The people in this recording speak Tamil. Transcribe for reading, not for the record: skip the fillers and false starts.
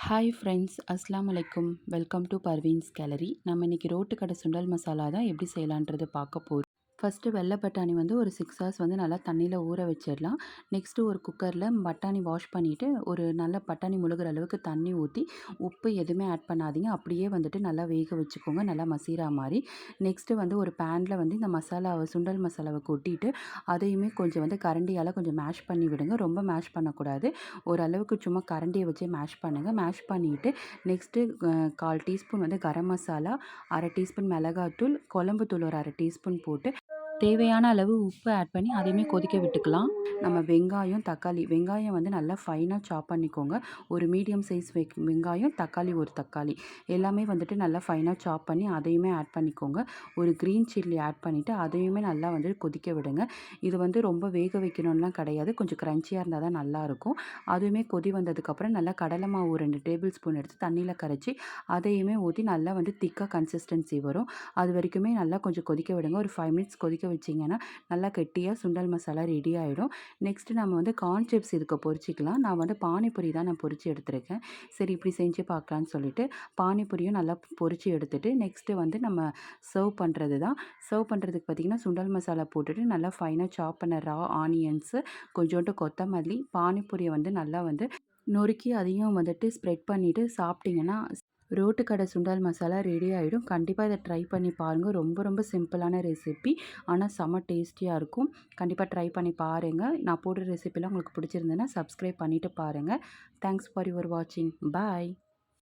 ஹாய் ஃப்ரெண்ட்ஸ், அஸ்ஸலாமு அலைக்கும். Welcome to Parveen's gallery. நம்ம இன்றைக்கி ரோட்டு கடை சுண்டல் மசாலா தான் எப்படி செய்யலான்றது பார்க்க போகிறோம். ஃபஸ்ட்டு வெள்ளை பட்டாணி வந்து ஒரு 6 ஹார்ஸ் வந்து நல்லா தண்ணியில் ஊற வச்சிடலாம். நெக்ஸ்ட்டு ஒரு குக்கரில் பட்டாணி வாஷ் பண்ணிவிட்டு ஒரு நல்ல பட்டாணி முழுகிற அளவுக்கு தண்ணி ஊற்றி உப்பு எதுவுமே ஆட் பண்ணாதீங்க. அப்படியே வந்துட்டு நல்லா வேக வச்சுக்கோங்க, நல்லா மசீரா மாதிரி. நெக்ஸ்ட்டு வந்து ஒரு பேனில் வந்து இந்த மசாலாவை சுண்டல் மசாலாவை கொட்டிட்டு அதையுமே கொஞ்சம் வந்து கரண்டியால் கொஞ்சம் மேஷ் பண்ணி விடுங்க. ரொம்ப மேஷ் பண்ணக்கூடாது, ஓரளவுக்கு சும்மா கரண்டியை வச்சே மேஷ் பண்ணுங்கள். மேஷ் பண்ணிவிட்டு நெக்ஸ்ட்டு 1/4 டீஸ்பூன் வந்து கரம் மசாலா, 1/2 டீஸ்பூன் மிளகாத்தூள், குழம்பு தூள் ஒரு 1/2 டீஸ்பூன் போட்டு தேவையான அளவு உப்பு ஆட் பண்ணி அதையுமே கொதிக்க விட்டுக்கலாம். நம்ம வெங்காயம் வந்து நல்லா ஃபைனாக சாப் பண்ணிக்கோங்க. ஒரு மீடியம் சைஸ் வெங்காயம், தக்காளி ஒரு தக்காளி எல்லாமே வந்துட்டு நல்லா ஃபைனாக சாப் பண்ணி அதையுமே ஆட் பண்ணிக்கோங்க. ஒரு க்ரீன் சில்லி ஆட் பண்ணிவிட்டு அதையுமே நல்லா வந்து கொதிக்க விடுங்க. இது வந்து ரொம்ப வேக வைக்கணும்லாம் கிடையாது, கொஞ்சம் க்ரன்ச்சியாக இருந்தால் தான் நல்லாயிருக்கும். அதுவுமே கொதி வந்ததுக்கப்புறம் நல்லா கடலை மாவு 2 டேபிள் ஸ்பூன் எடுத்து தண்ணியில் கரைச்சி அதையுமே ஊற்றி நல்லா வந்து திக்காக கன்சிஸ்டன்சி வரும். அது வரைக்குமே நல்லா கொஞ்சம் கொதிக்க விடுங்க. ஒரு 5 மினிட்ஸ் கொதிக்க வச்சிங்கன்னா நல்லா கெட்டியாக சுண்டல் மசாலா ரெடி ஆகிடும். நெக்ஸ்ட்டு நம்ம வந்து கார்ன் சிப்ஸ் இதுக்கு பொரிச்சிக்கலாம். நான் வந்து பானிபூரி தான் நான் பொரித்து எடுத்துருக்கேன். சரி, இப்படி செஞ்சு பார்க்கலான்னு சொல்லிட்டு பானிபூரியும் நல்லா பொரித்து எடுத்துகிட்டு நெக்ஸ்ட்டு வந்து நம்ம சர்வ் பண்ணுறது தான். சர்வ் பண்ணுறதுக்கு பார்த்திங்கன்னா சுண்டல் மசாலா போட்டுட்டு நல்லா ஃபைனாக சாப் பண்ண ரா ஆனியன்ஸு, கொஞ்சோண்டு கொத்தமல்லி, பானிபூரியை வந்து நல்லா வந்து நொறுக்கி அதையும் வந்துட்டு ஸ்ப்ரெட் பண்ணிவிட்டு சாப்பிட்டிங்கன்னா ரோட்டு கடை சுண்டல் மசாலா ரெடி ஆகிடும். கண்டிப்பாக இதை ட்ரை பண்ணி பாருங்கள். ரொம்ப ரொம்ப சிம்பிளான ரெசிபி, ஆனால் செம்ம டேஸ்டியாக இருக்கும். கண்டிப்பாக ட்ரை பண்ணி பாருங்கள். நான் போடுற ரெசிபிலாம் உங்களுக்கு பிடிச்சிருந்ததுன்னா சப்ஸ்கிரைப் பண்ணிவிட்டு பாருங்கள். தேங்க்ஸ் ஃபார் யுவர் வாட்சிங். பாய்.